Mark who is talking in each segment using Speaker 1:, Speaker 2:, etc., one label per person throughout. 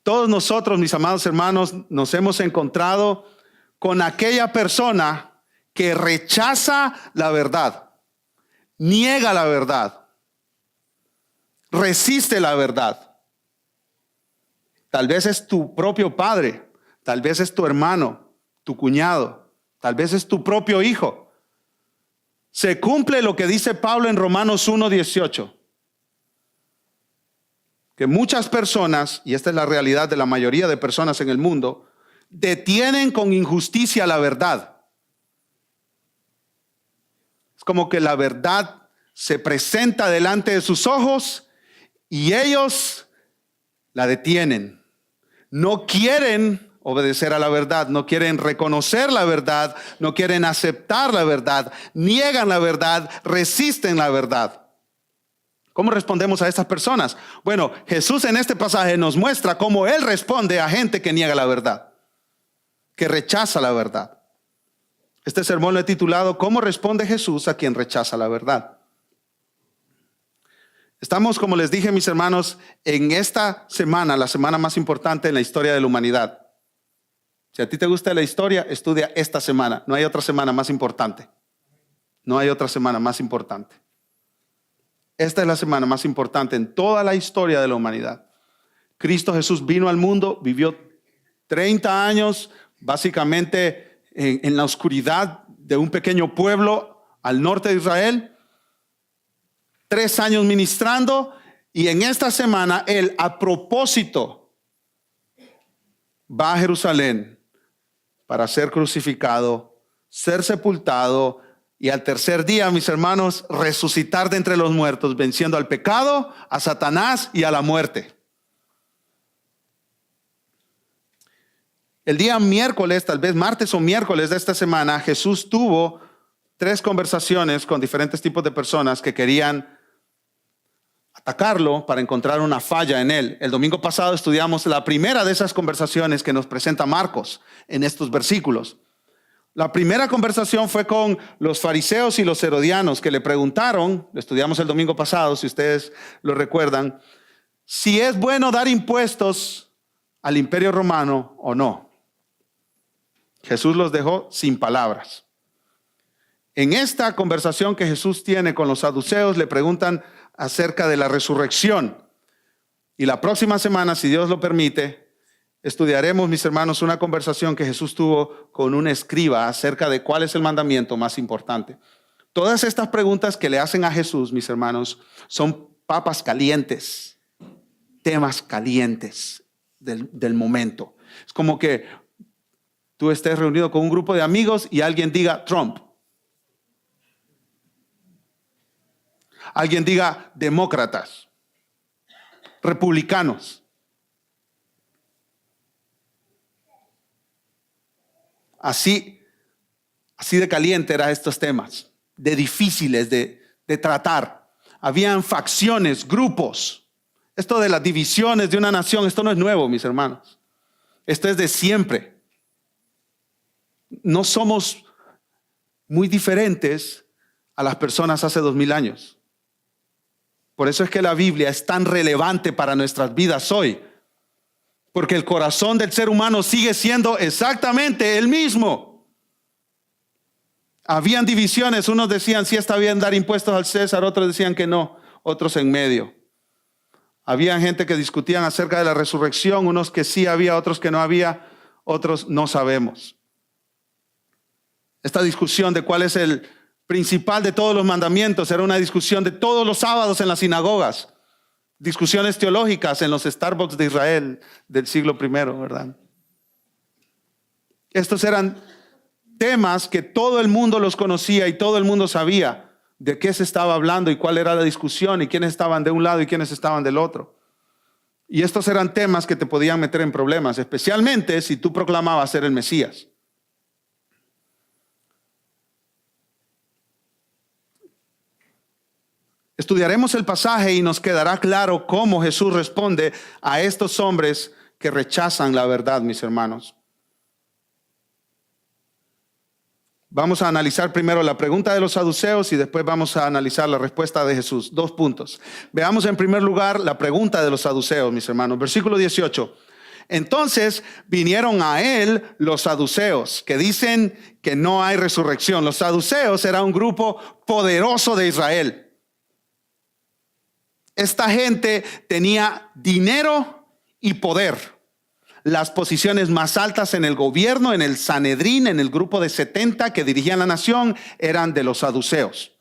Speaker 1: todos nosotros, mis amados hermanos, nos hemos encontrado con aquella persona que rechaza la verdad, niega la verdad, resiste la verdad. Tal vez es tu propio padre, tal vez es tu hermano, tu cuñado, tal vez es tu propio hijo. Se cumple lo que dice Pablo en Romanos 1:18. Que muchas personas, y esta es la realidad de la mayoría de personas en el mundo, detienen con injusticia la verdad. Es como que la verdad se presenta delante de sus ojos y ellos la detienen. No quieren obedecer a la verdad, no quieren reconocer la verdad, no quieren aceptar la verdad, niegan la verdad, resisten la verdad. ¿Cómo respondemos a estas personas? Bueno, Jesús en este pasaje nos muestra cómo Él responde a gente que niega la verdad, que rechaza la verdad. Este sermón lo he titulado ¿Cómo responde Jesús a quien rechaza la verdad? Estamos, como les dije, mis hermanos, en esta semana, la semana más importante en la historia de la humanidad. Si a ti te gusta la historia, estudia esta semana. No hay otra semana más importante. No hay otra semana más importante. Esta es la semana más importante en toda la historia de la humanidad. Cristo Jesús vino al mundo, vivió 30 años, básicamente en la oscuridad de un pequeño pueblo al norte de Israel. 3 años ministrando, y en esta semana Él, a propósito, va a Jerusalén para ser crucificado, ser sepultado, y al tercer día, mis hermanos, resucitar de entre los muertos, venciendo al pecado, a Satanás y a la muerte. El día miércoles, tal vez martes o miércoles de esta semana, Jesús tuvo 3 conversaciones con diferentes tipos de personas que querían atacarlo para encontrar una falla en él. El domingo pasado estudiamos la primera de esas conversaciones que nos presenta Marcos en estos versículos. La primera conversación fue con los fariseos y los herodianos, que le preguntaron, lo estudiamos el domingo pasado, si ustedes lo recuerdan, si es bueno dar impuestos al imperio romano o no. Jesús los dejó sin palabras. En esta conversación que Jesús tiene con los saduceos, le preguntan acerca de la resurrección. Y la próxima semana, si Dios lo permite, estudiaremos, mis hermanos, una conversación que Jesús tuvo con un escriba acerca de cuál es el mandamiento más importante. Todas estas preguntas que le hacen a Jesús, mis hermanos, son papas calientes, temas calientes del momento. Es como que tú estés reunido con un grupo de amigos y alguien diga Trump. Alguien diga demócratas, republicanos. Así de caliente eran estos temas, de difíciles de tratar. Habían facciones, grupos. Esto de las divisiones de una nación, esto no es nuevo, mis hermanos. Esto es de siempre. No somos muy diferentes a las personas hace 2000 años. Por eso es que la Biblia es tan relevante para nuestras vidas hoy. Porque el corazón del ser humano sigue siendo exactamente el mismo. Habían divisiones, unos decían sí está bien dar impuestos al César, otros decían que no, otros en medio. Había gente que discutían acerca de la resurrección, unos que sí había, otros que no había, otros no sabemos. Esta discusión de cuál es el principal de todos los mandamientos era una discusión de todos los sábados en las sinagogas. Discusiones teológicas en los Starbucks de Israel del siglo I, ¿verdad? Estos eran temas que todo el mundo los conocía y todo el mundo sabía de qué se estaba hablando y cuál era la discusión y quiénes estaban de un lado y quiénes estaban del otro. Y estos eran temas que te podían meter en problemas, especialmente si tú proclamabas ser el Mesías. Estudiaremos el pasaje y nos quedará claro cómo Jesús responde a estos hombres que rechazan la verdad, mis hermanos. Vamos a analizar primero la pregunta de los saduceos y después vamos a analizar la respuesta de Jesús. 2 puntos. Veamos en primer lugar la pregunta de los saduceos, mis hermanos. Versículo 18. Entonces vinieron a él los saduceos, que dicen que no hay resurrección. Los saduceos era un grupo poderoso de Israel. Esta gente tenía dinero y poder. Las posiciones más altas en el gobierno, en el Sanedrín, en el grupo de 70 que dirigían la nación, eran de los saduceos.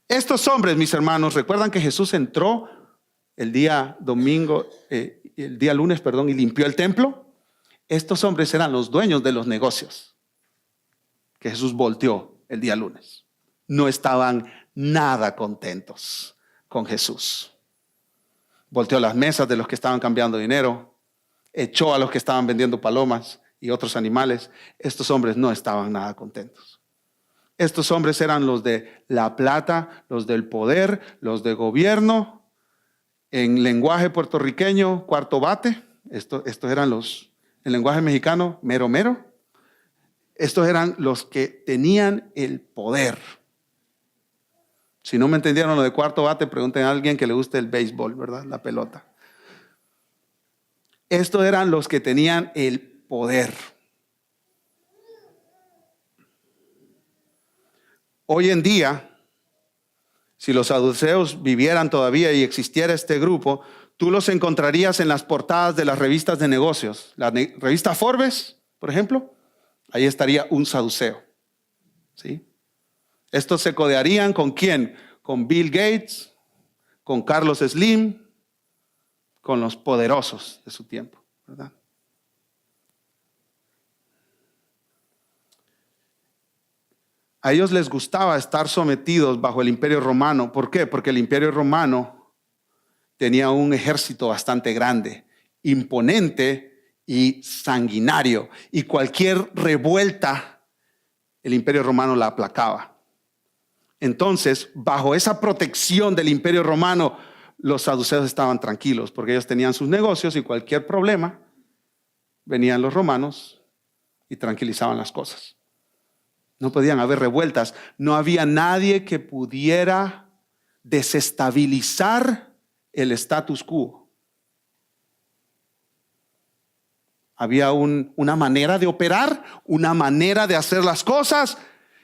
Speaker 1: Estos hombres, mis hermanos, recuerdan que Jesús entró el día lunes, y limpió el templo. Estos hombres eran los dueños de los negocios que Jesús volteó el día lunes. No estaban nada contentos con Jesús. Volteó las mesas de los que estaban cambiando dinero, echó a los que estaban vendiendo palomas y otros animales. Estos hombres no estaban nada contentos. Estos hombres eran los de la plata, los del poder, los de gobierno. En lenguaje puertorriqueño, cuarto bate. Estos eran en lenguaje mexicano, mero mero. Estos eran los que tenían el poder. Si no me entendieron lo de cuarto bate, pregunten a alguien que le guste el béisbol, ¿verdad? La pelota. Estos eran los que tenían el poder. Hoy en día, si los saduceos vivieran todavía y existiera este grupo, tú los encontrarías en las portadas de las revistas de negocios. La revista Forbes, por ejemplo, ahí estaría un saduceo. ¿Sí? Estos se codearían ¿con quién? Con Bill Gates, con Carlos Slim, con los poderosos de su tiempo, ¿verdad? A ellos les gustaba estar sometidos bajo el Imperio Romano. ¿Por qué? Porque el Imperio Romano tenía un ejército bastante grande, imponente y sanguinario. Y cualquier revuelta, el Imperio Romano la aplacaba. Entonces, bajo esa protección del Imperio Romano, los saduceos estaban tranquilos porque ellos tenían sus negocios y cualquier problema, venían los romanos y tranquilizaban las cosas. No podían haber revueltas. No había nadie que pudiera desestabilizar el status quo. Había una manera de operar, una manera de hacer las cosas,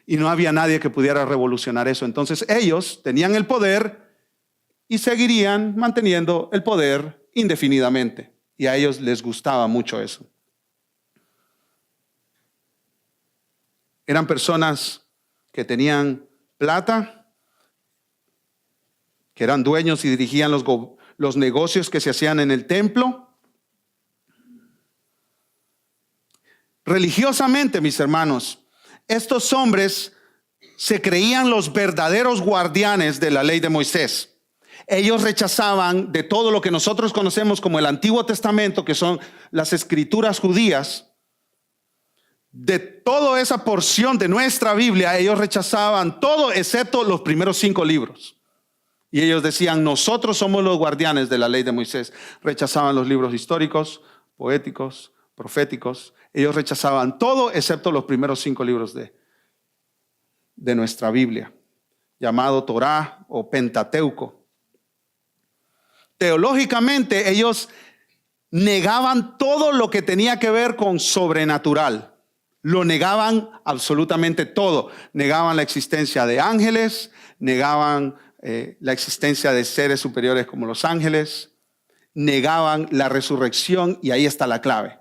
Speaker 1: y no había nadie que pudiera revolucionar eso. Entonces ellos tenían el poder y seguirían manteniendo el poder indefinidamente. Y a ellos les gustaba mucho eso. Eran personas que tenían plata, que eran dueños y dirigían los negocios que se hacían en el templo. Religiosamente, mis hermanos, estos hombres se creían los verdaderos guardianes de la ley de Moisés. Ellos rechazaban de todo lo que nosotros conocemos como el Antiguo Testamento, que son las escrituras judías. De toda esa porción de nuestra Biblia, ellos rechazaban todo excepto los primeros 5 libros. Y ellos decían, nosotros somos los guardianes de la ley de Moisés. Rechazaban los libros históricos, poéticos, proféticos. Ellos rechazaban todo excepto los primeros 5 libros de nuestra Biblia, llamado Torá o Pentateuco. Teológicamente, ellos negaban todo lo que tenía que ver con sobrenatural. Lo negaban absolutamente todo. Negaban la existencia de ángeles, negaban la existencia de seres superiores como los ángeles, negaban la resurrección, y ahí está la clave.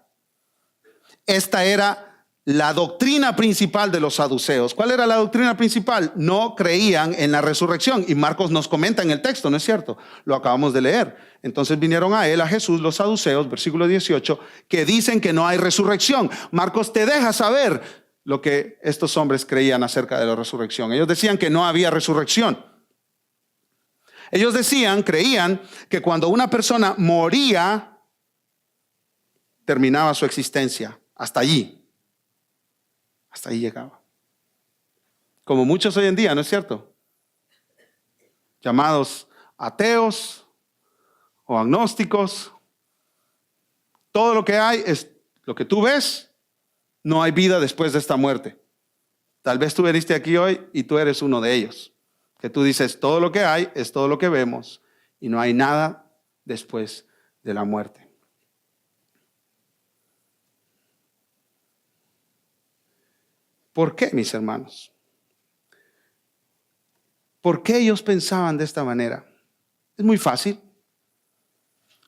Speaker 1: Esta era la doctrina principal de los saduceos. ¿Cuál era la doctrina principal? No creían en la resurrección. Y Marcos nos comenta en el texto, ¿no es cierto? Lo acabamos de leer. Entonces vinieron a él, a Jesús, los saduceos, versículo 18, que dicen que no hay resurrección. Marcos te deja saber lo que estos hombres creían acerca de la resurrección. Ellos decían que no había resurrección. Ellos creían que cuando una persona moría, terminaba su existencia. Hasta allí. Hasta ahí llegaba. Como muchos hoy en día, ¿no es cierto? Llamados ateos o agnósticos. Todo lo que hay es lo que tú ves. No hay vida después de esta muerte. Tal vez tú viniste aquí hoy y tú eres uno de ellos. Que tú dices, todo lo que hay es todo lo que vemos y no hay nada después de la muerte. ¿Por qué, mis hermanos? ¿Por qué ellos pensaban de esta manera? Es muy fácil.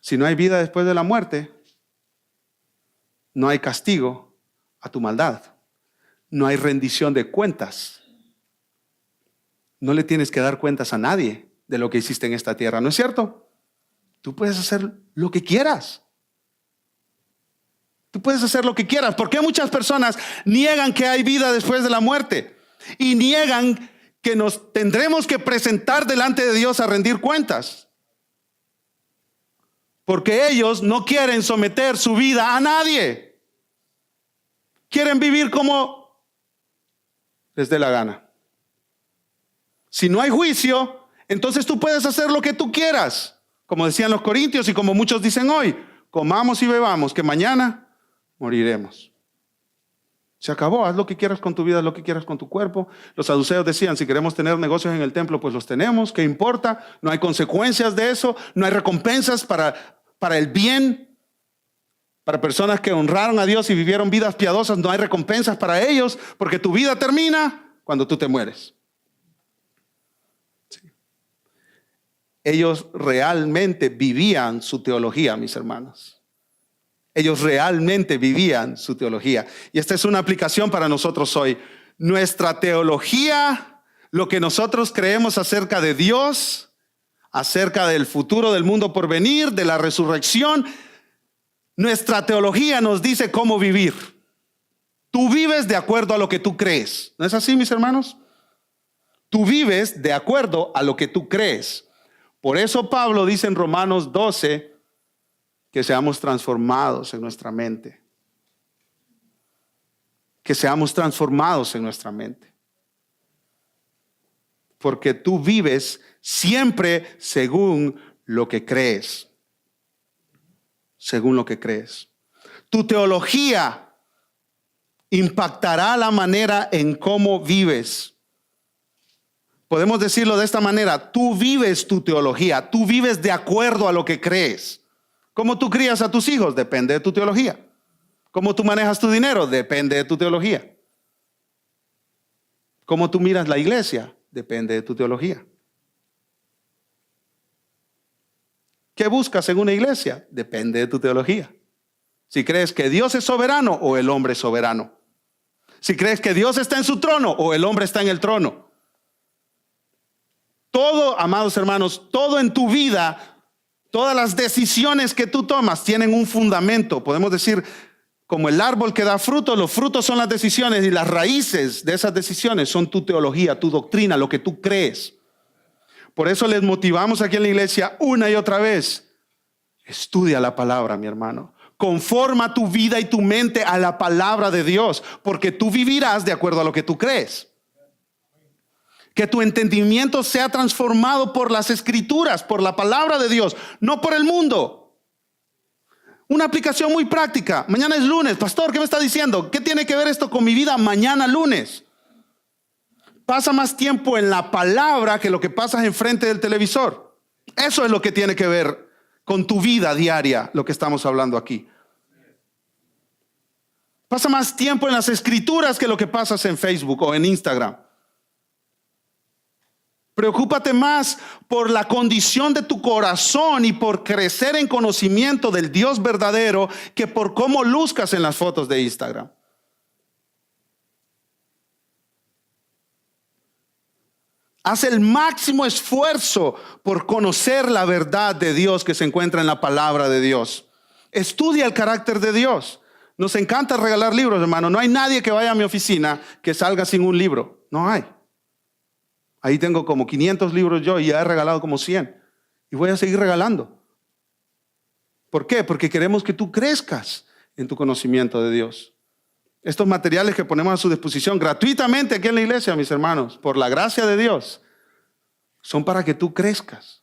Speaker 1: Si no hay vida después de la muerte, no hay castigo a tu maldad. No hay rendición de cuentas. No le tienes que dar cuentas a nadie de lo que hiciste en esta tierra, ¿no es cierto? Tú puedes hacer lo que quieras. Tú puedes hacer lo que quieras. ¿Por qué muchas personas niegan que hay vida después de la muerte? Y niegan que nos tendremos que presentar delante de Dios a rendir cuentas. Porque ellos no quieren someter su vida a nadie. Quieren vivir como les dé la gana. Si no hay juicio, entonces tú puedes hacer lo que tú quieras. Como decían los corintios y como muchos dicen hoy, comamos y bebamos, que mañana moriremos. Se acabó, haz lo que quieras con tu vida, haz lo que quieras con tu cuerpo. Los saduceos decían, si queremos tener negocios en el templo, pues los tenemos, ¿qué importa? No hay consecuencias de eso, no hay recompensas para el bien. Para personas que honraron a Dios y vivieron vidas piadosas, no hay recompensas para ellos, porque tu vida termina cuando tú te mueres. Sí. Ellos realmente vivían su teología, mis hermanos. Ellos realmente vivían su teología. Y esta es una aplicación para nosotros hoy. Nuestra teología, lo que nosotros creemos acerca de Dios, acerca del futuro del mundo por venir, de la resurrección, nuestra teología nos dice cómo vivir. Tú vives de acuerdo a lo que tú crees. ¿No es así, mis hermanos? Tú vives de acuerdo a lo que tú crees. Por eso Pablo dice en Romanos 12, que seamos transformados en nuestra mente. Que seamos transformados en nuestra mente. Porque tú vives siempre según lo que crees. Según lo que crees. Tu teología impactará la manera en cómo vives. Podemos decirlo de esta manera, tú vives tu teología, tú vives de acuerdo a lo que crees. ¿Cómo tú crías a tus hijos? Depende de tu teología. ¿Cómo tú manejas tu dinero? Depende de tu teología. ¿Cómo tú miras la iglesia? Depende de tu teología. ¿Qué buscas en una iglesia? Depende de tu teología. Si crees que Dios es soberano o el hombre es soberano. Si crees que Dios está en su trono o el hombre está en el trono. Todo, amados hermanos, todo en tu vida, todas las decisiones que tú tomas tienen un fundamento. Podemos decir, como el árbol que da frutos, los frutos son las decisiones y las raíces de esas decisiones son tu teología, tu doctrina, lo que tú crees. Por eso les motivamos aquí en la iglesia una y otra vez. Estudia la palabra, mi hermano. Conforma tu vida y tu mente a la palabra de Dios, porque tú vivirás de acuerdo a lo que tú crees. Que tu entendimiento sea transformado por las escrituras, por la palabra de Dios, no por el mundo. Una aplicación muy práctica. Mañana es lunes. Pastor, ¿qué me está diciendo? ¿Qué tiene que ver esto con mi vida mañana lunes? Pasa más tiempo en la palabra que lo que pasas enfrente del televisor. Eso es lo que tiene que ver con tu vida diaria, lo que estamos hablando aquí. Pasa más tiempo en las escrituras que lo que pasas en Facebook o en Instagram. Preocúpate más por la condición de tu corazón y por crecer en conocimiento del Dios verdadero que por cómo luzcas en las fotos de Instagram. Haz el máximo esfuerzo por conocer la verdad de Dios que se encuentra en la palabra de Dios. Estudia el carácter de Dios. Nos encanta regalar libros, hermano. No hay nadie que vaya a mi oficina que salga sin un libro. No hay. Ahí tengo como 500 libros yo y ya he regalado como 100. Y voy a seguir regalando. ¿Por qué? Porque queremos que tú crezcas en tu conocimiento de Dios. Estos materiales que ponemos a su disposición gratuitamente aquí en la iglesia, mis hermanos, por la gracia de Dios, son para que tú crezcas.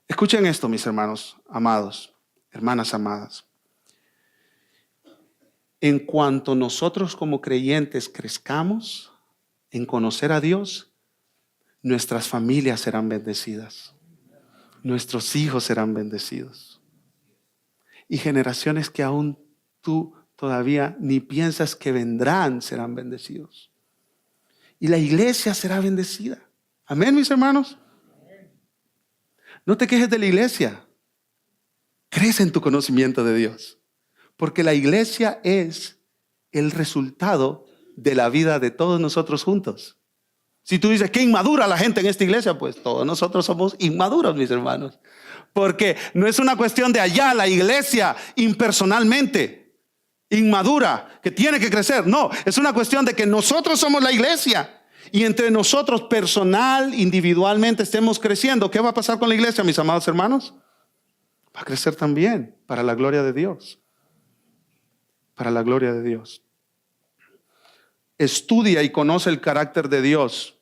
Speaker 1: Escuchen esto, mis hermanos amados, hermanas amadas. En cuanto nosotros como creyentes crezcamos en conocer a Dios, nuestras familias serán bendecidas. Nuestros hijos serán bendecidos. Y generaciones que aún tú todavía ni piensas que vendrán serán bendecidos. Y la iglesia será bendecida. Amén, mis hermanos. No te quejes de la iglesia. Crece en tu conocimiento de Dios. Porque la iglesia es el resultado de la vida de todos nosotros juntos. Si tú dices, qué inmadura la gente en esta iglesia, pues todos nosotros somos inmaduros, mis hermanos. Porque no es una cuestión de allá, la iglesia impersonalmente, inmadura, que tiene que crecer. No, es una cuestión de que nosotros somos la iglesia. Y entre nosotros, personal, individualmente, estemos creciendo. ¿Qué va a pasar con la iglesia, mis amados hermanos? Va a crecer también para la gloria de Dios. Para la gloria de Dios. Estudia y conoce el carácter de Dios.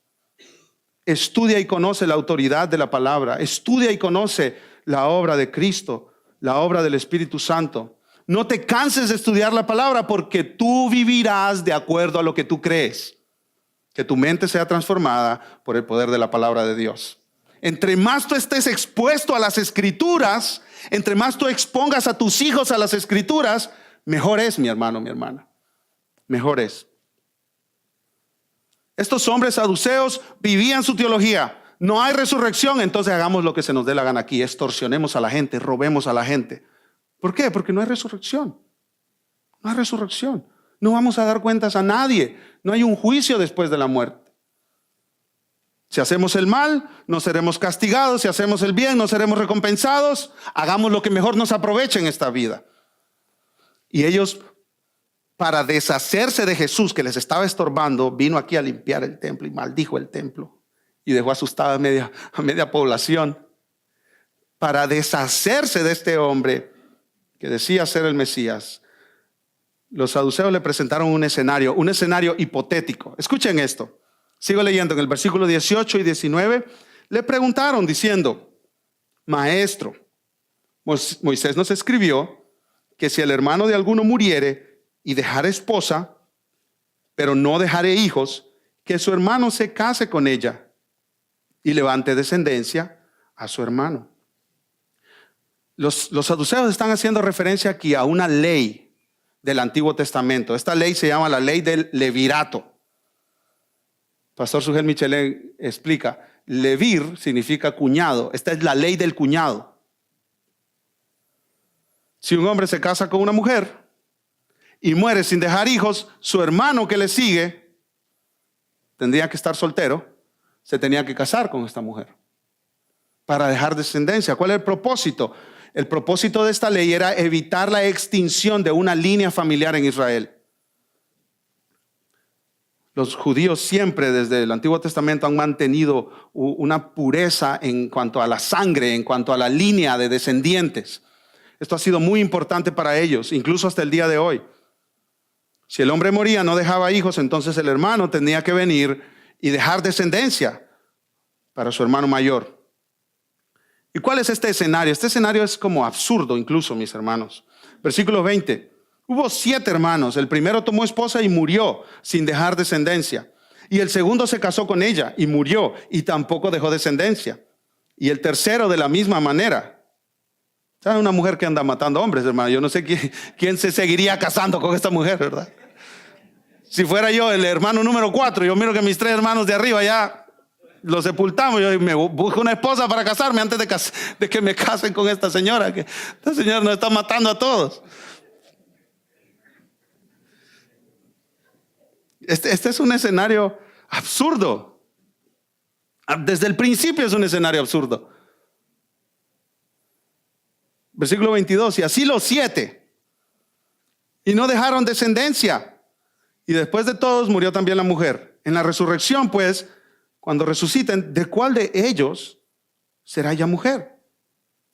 Speaker 1: Estudia y conoce la autoridad de la palabra. Estudia y conoce la obra de Cristo, la obra del Espíritu Santo. No te canses de estudiar la palabra porque tú vivirás de acuerdo a lo que tú crees. Que tu mente sea transformada por el poder de la palabra de Dios. Entre más tú estés expuesto a las escrituras, entre más tú expongas a tus hijos a las escrituras, mejor es, mi hermano, mi hermana. Mejor es. Estos hombres saduceos vivían su teología. No hay resurrección, entonces hagamos lo que se nos dé la gana aquí. Extorsionemos a la gente, robemos a la gente. ¿Por qué? Porque no hay resurrección. No hay resurrección. No vamos a dar cuentas a nadie. No hay un juicio después de la muerte. Si hacemos el mal, no seremos castigados. Si hacemos el bien, no seremos recompensados. Hagamos lo que mejor nos aproveche en esta vida. Y ellos, para deshacerse de Jesús, que les estaba estorbando, vino aquí a limpiar el templo y maldijo el templo. Y dejó asustada a media población. Para deshacerse de este hombre que decía ser el Mesías, los saduceos le presentaron un escenario hipotético. Escuchen esto. Sigo leyendo en el versículo 18 y 19. Le preguntaron diciendo, Maestro, Moisés nos escribió que si el hermano de alguno muriere y dejare esposa, pero no dejare hijos, que su hermano se case con ella y levante descendencia a su hermano. Los saduceos están haciendo referencia aquí a una ley del Antiguo Testamento. Esta ley se llama la ley del levirato. Pastor Sugel Michelén explica, levir significa cuñado. Esta es la ley del cuñado. Si un hombre se casa con una mujer y muere sin dejar hijos, su hermano que le sigue tendría que estar soltero, se tenía que casar con esta mujer para dejar descendencia. ¿Cuál es el propósito? El propósito de esta ley era evitar la extinción de una línea familiar en Israel. Los judíos siempre desde el Antiguo Testamento han mantenido una pureza en cuanto a la sangre, en cuanto a la línea de descendientes. Esto ha sido muy importante para ellos, incluso hasta el día de hoy. Si el hombre moría, no dejaba hijos, entonces el hermano tenía que venir y dejar descendencia para su hermano mayor. ¿Y cuál es este escenario? Este escenario es como absurdo incluso, mis hermanos. Versículo 20. Hubo 7 hermanos. El primero tomó esposa y murió sin dejar descendencia. Y el segundo se casó con ella y murió y tampoco dejó descendencia. Y el tercero de la misma manera. ¿Sabe? Una mujer que anda matando hombres, hermano. Yo no sé quién se seguiría casando con esta mujer, ¿verdad? Si fuera yo el hermano número 4, yo miro que mis 3 hermanos de arriba ya los sepultamos. Yo me busco una esposa para casarme antes de que me casen con esta señora. Que esta señora nos está matando a todos. Este es un escenario absurdo. Desde el principio es un escenario absurdo. Versículo 22. Y así los 7. Y no dejaron descendencia. Y después de todos murió también la mujer. En la resurrección, pues, cuando resuciten, ¿de cuál de ellos será ella mujer?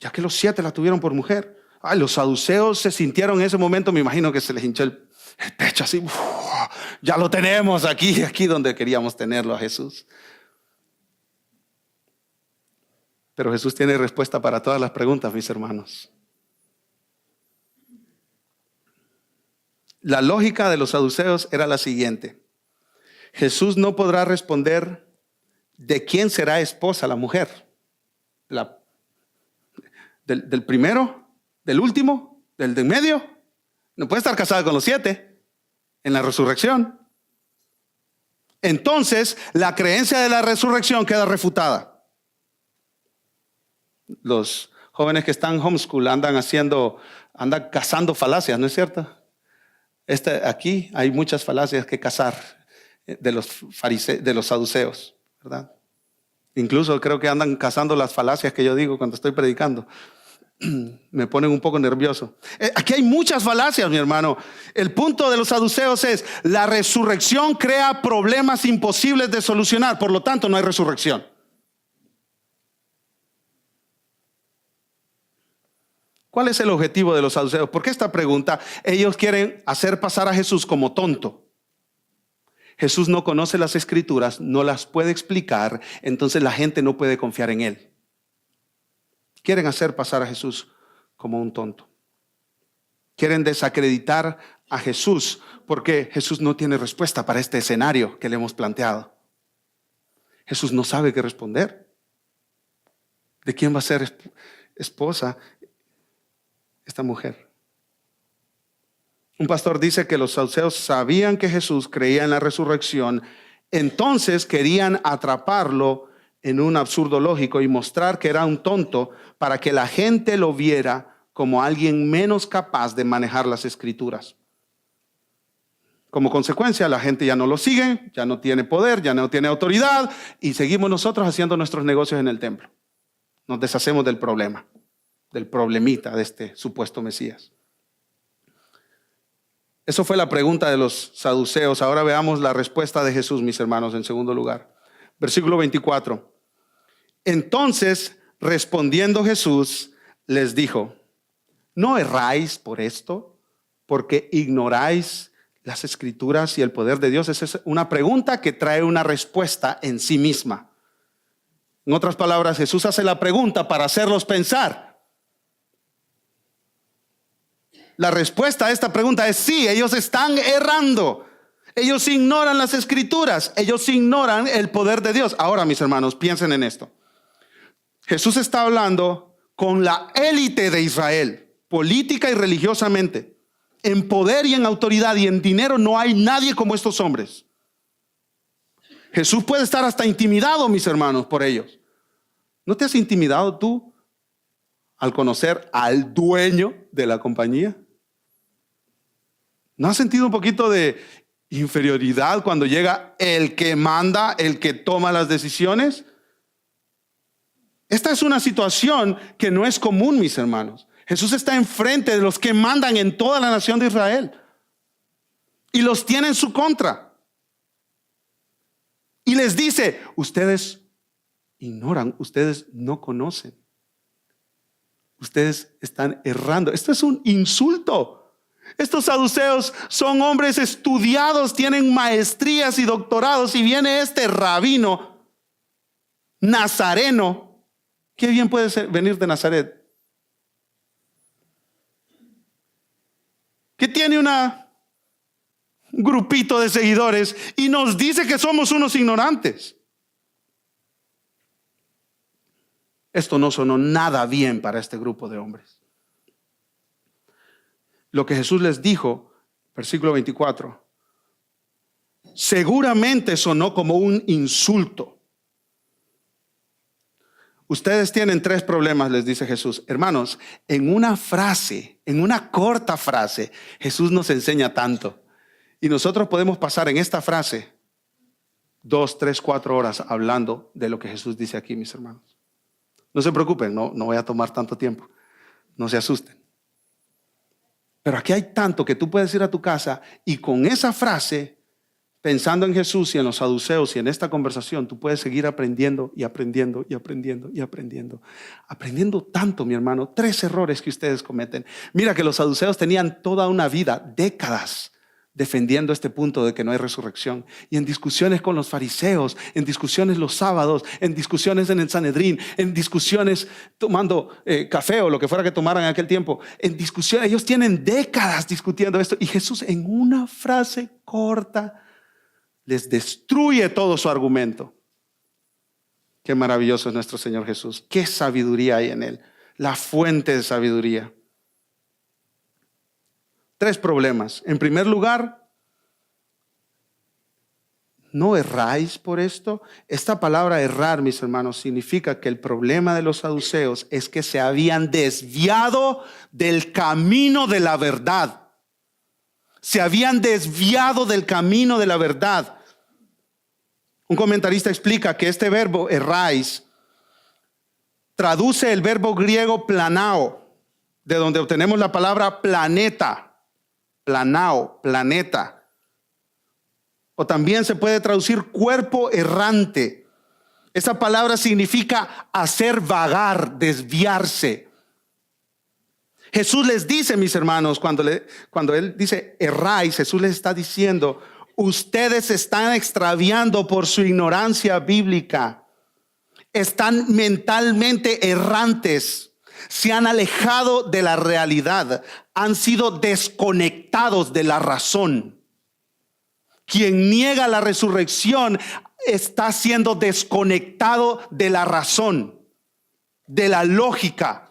Speaker 1: Ya que los 7 la tuvieron por mujer. Ay, los saduceos se sintieron en ese momento, me imagino que se les hinchó el pecho así. Ya lo tenemos aquí donde queríamos tenerlo a Jesús. Pero Jesús tiene respuesta para todas las preguntas, mis hermanos. La lógica de los saduceos era la siguiente. Jesús no podrá responder de quién será esposa la mujer. Del primero, del último, del de en medio. No puede estar casada con los 7 en la resurrección. Entonces, la creencia de la resurrección queda refutada. Los jóvenes que están homeschool andan cazando falacias, ¿no es cierto? Aquí hay muchas falacias que cazar de los saduceos, ¿verdad? Incluso creo que andan cazando las falacias que yo digo cuando estoy predicando. Me ponen un poco nervioso. Aquí hay muchas falacias, mi hermano. El punto de los saduceos es: la resurrección crea problemas imposibles de solucionar, por lo tanto no hay resurrección. ¿Cuál es el objetivo de los saduceos? ¿Por qué esta pregunta? Ellos quieren hacer pasar a Jesús como tonto. Jesús no conoce las escrituras, no las puede explicar, entonces la gente no puede confiar en él. Quieren hacer pasar a Jesús como un tonto. Quieren desacreditar a Jesús porque Jesús no tiene respuesta para este escenario que le hemos planteado. Jesús no sabe qué responder. ¿De quién va a ser esposa esta mujer? Un pastor dice que los saduceos sabían que Jesús creía en la resurrección, entonces querían atraparlo en un absurdo lógico y mostrar que era un tonto para que la gente lo viera como alguien menos capaz de manejar las escrituras. Como consecuencia, la gente ya no lo sigue, ya no tiene poder, ya no tiene autoridad y seguimos nosotros haciendo nuestros negocios en el templo. Nos deshacemos del problema, del problemita de este supuesto Mesías. Eso fue la pregunta de los saduceos. Ahora veamos la respuesta de Jesús, mis hermanos, en segundo lugar. Versículo 24. Entonces, respondiendo Jesús, les dijo: ¿no erráis por esto, porque ignoráis las escrituras y el poder de Dios? Esa es una pregunta que trae una respuesta en sí misma. En otras palabras, Jesús hace la pregunta para hacerlos pensar. La respuesta a esta pregunta es sí, ellos están errando. Ellos ignoran las escrituras, ellos ignoran el poder de Dios. Ahora, mis hermanos, piensen en esto. Jesús está hablando con la élite de Israel, política y religiosamente. En poder y en autoridad y en dinero no hay nadie como estos hombres. Jesús puede estar hasta intimidado, mis hermanos, por ellos. ¿No te has intimidado tú al conocer al dueño de la compañía? ¿No has sentido un poquito de inferioridad cuando llega el que manda, el que toma las decisiones? Esta es una situación que no es común, mis hermanos. Jesús está enfrente de los que mandan en toda la nación de Israel y los tiene en su contra. Y les dice: ustedes ignoran, ustedes no conocen. Ustedes están errando. Esto es un insulto. Estos saduceos son hombres estudiados, tienen maestrías y doctorados, y viene este rabino nazareno. ¿Qué bien puede venir de Nazaret? Que tiene un grupito de seguidores y nos dice que somos unos ignorantes. Esto no sonó nada bien para este grupo de hombres. Lo que Jesús les dijo, versículo 24, seguramente sonó como un insulto. Ustedes tienen 3 problemas, les dice Jesús. Hermanos, en una frase, en una corta frase, Jesús nos enseña tanto. Y nosotros podemos pasar en esta frase 2, 3, 4 horas hablando de lo que Jesús dice aquí, mis hermanos. No se preocupen, no voy a tomar tanto tiempo. No se asusten. Pero aquí hay tanto que tú puedes ir a tu casa y con esa frase, pensando en Jesús y en los saduceos y en esta conversación, tú puedes seguir aprendiendo y aprendiendo y aprendiendo y aprendiendo. Aprendiendo tanto, mi hermano. 3 errores que ustedes cometen. Mira que los saduceos tenían toda una vida, décadas, defendiendo este punto de que no hay resurrección. Y en discusiones con los fariseos, en discusiones los sábados, en discusiones en el Sanedrín, en discusiones tomando café o lo que fuera que tomaran en aquel tiempo. En discusiones, ellos tienen décadas discutiendo esto. Y Jesús en una frase corta les destruye todo su argumento. Qué maravilloso es nuestro Señor Jesús. Qué sabiduría hay en Él. La fuente de sabiduría. 3 problemas. En primer lugar, ¿no erráis por esto? Esta palabra errar, mis hermanos, significa que el problema de los saduceos es que se habían desviado del camino de la verdad. Se habían desviado del camino de la verdad. Un comentarista explica que este verbo erráis traduce el verbo griego planao, de donde obtenemos la palabra planeta, planao, planeta. O también se puede traducir cuerpo errante. Esa palabra significa hacer vagar, desviarse. Jesús les dice, mis hermanos, cuando Él dice erráis, Jesús les está diciendo, ustedes están extraviando por su ignorancia bíblica. Están mentalmente errantes. Se han alejado de la realidad. Han sido desconectados de la razón. Quien niega la resurrección está siendo desconectado de la razón, de la lógica,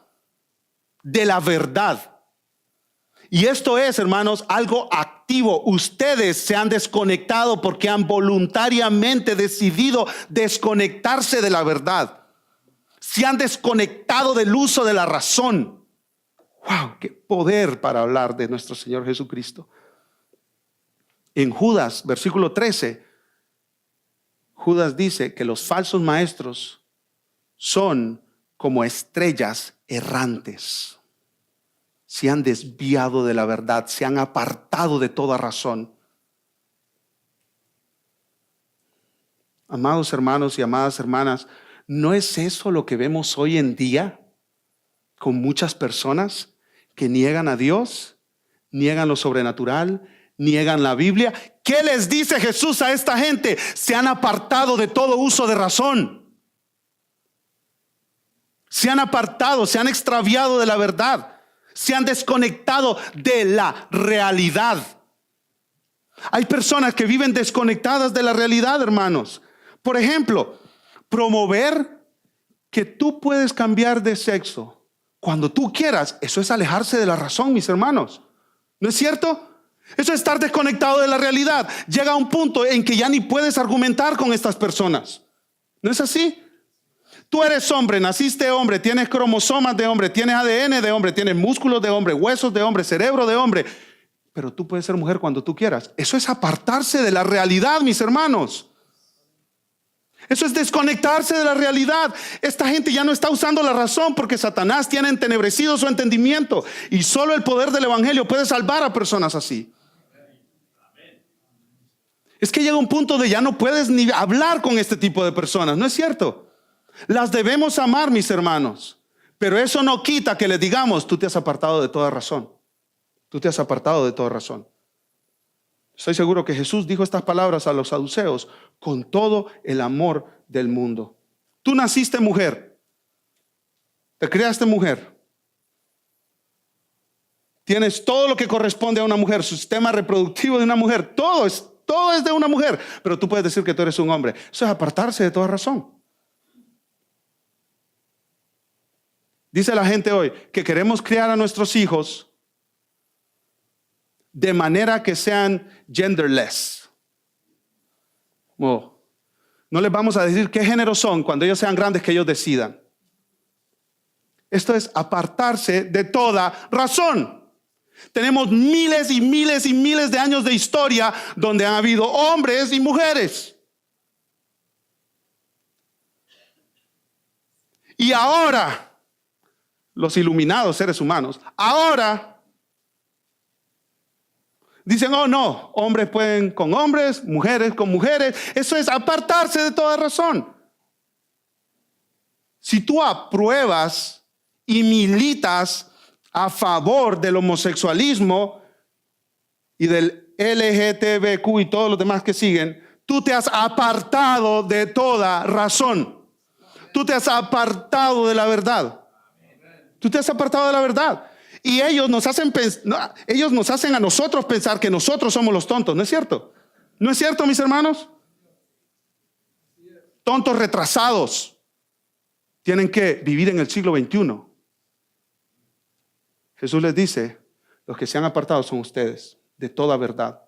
Speaker 1: de la verdad. Y esto es, hermanos, algo activo. Ustedes se han desconectado porque han voluntariamente decidido desconectarse de la verdad. Se han desconectado del uso de la razón. ¡Wow! ¡Qué poder para hablar de nuestro Señor Jesucristo! En Judas, versículo 13, Judas dice que los falsos maestros son como estrellas errantes. Se han desviado de la verdad, se han apartado de toda razón. Amados hermanos y amadas hermanas, ¿no es eso lo que vemos hoy en día con muchas personas que niegan a Dios, niegan lo sobrenatural, niegan la Biblia? ¿Qué les dice Jesús a esta gente? Se han apartado de todo uso de razón. Se han apartado, se han extraviado de la verdad. Se han desconectado de la realidad. Hay personas que viven desconectadas de la realidad, hermanos. Por ejemplo, promover que tú puedes cambiar de sexo cuando tú quieras, eso es alejarse de la razón, mis hermanos. ¿No es cierto? Eso es estar desconectado de la realidad. Llega un punto en que ya ni puedes argumentar con estas personas. ¿No es así? Tú eres hombre, naciste hombre, tienes cromosomas de hombre, tienes ADN de hombre, tienes músculos de hombre, huesos de hombre, cerebro de hombre. Pero tú puedes ser mujer cuando tú quieras. Eso es apartarse de la realidad, mis hermanos. Eso es desconectarse de la realidad. Esta gente ya no está usando la razón porque Satanás tiene entenebrecido su entendimiento. Y solo el poder del evangelio puede salvar a personas así. Es que llega un punto de ya no puedes ni hablar con este tipo de personas, ¿no es cierto? Las debemos amar, mis hermanos, pero eso no quita que les digamos, tú te has apartado de toda razón. Tú te has apartado de toda razón. Estoy seguro que Jesús dijo estas palabras a los saduceos con todo el amor del mundo. Tú naciste mujer, te creaste mujer, tienes todo lo que corresponde a una mujer, su sistema reproductivo de una mujer, todo es de una mujer, pero tú puedes decir que tú eres un hombre. Eso es apartarse de toda razón. Dice la gente hoy que queremos criar a nuestros hijos de manera que sean genderless. No les vamos a decir qué género son cuando ellos sean grandes, que ellos decidan. Esto es apartarse de toda razón. Tenemos miles y miles y miles de años de historia donde han habido hombres y mujeres. Y ahora, los iluminados seres humanos, ahora dicen, oh no, hombres pueden con hombres, mujeres con mujeres. Eso es apartarse de toda razón. Si tú apruebas y militas a favor del homosexualismo y del LGTBQ y todos los demás que siguen, tú te has apartado de toda razón. Tú te has apartado de la verdad. Tú te has apartado de la verdad. Y ellos nos hacen a nosotros pensar que nosotros somos los tontos. ¿No es cierto? ¿No es cierto, mis hermanos? Tontos retrasados. Tienen que vivir en el siglo XXI. Jesús les dice, Los que se han apartado son ustedes de toda verdad.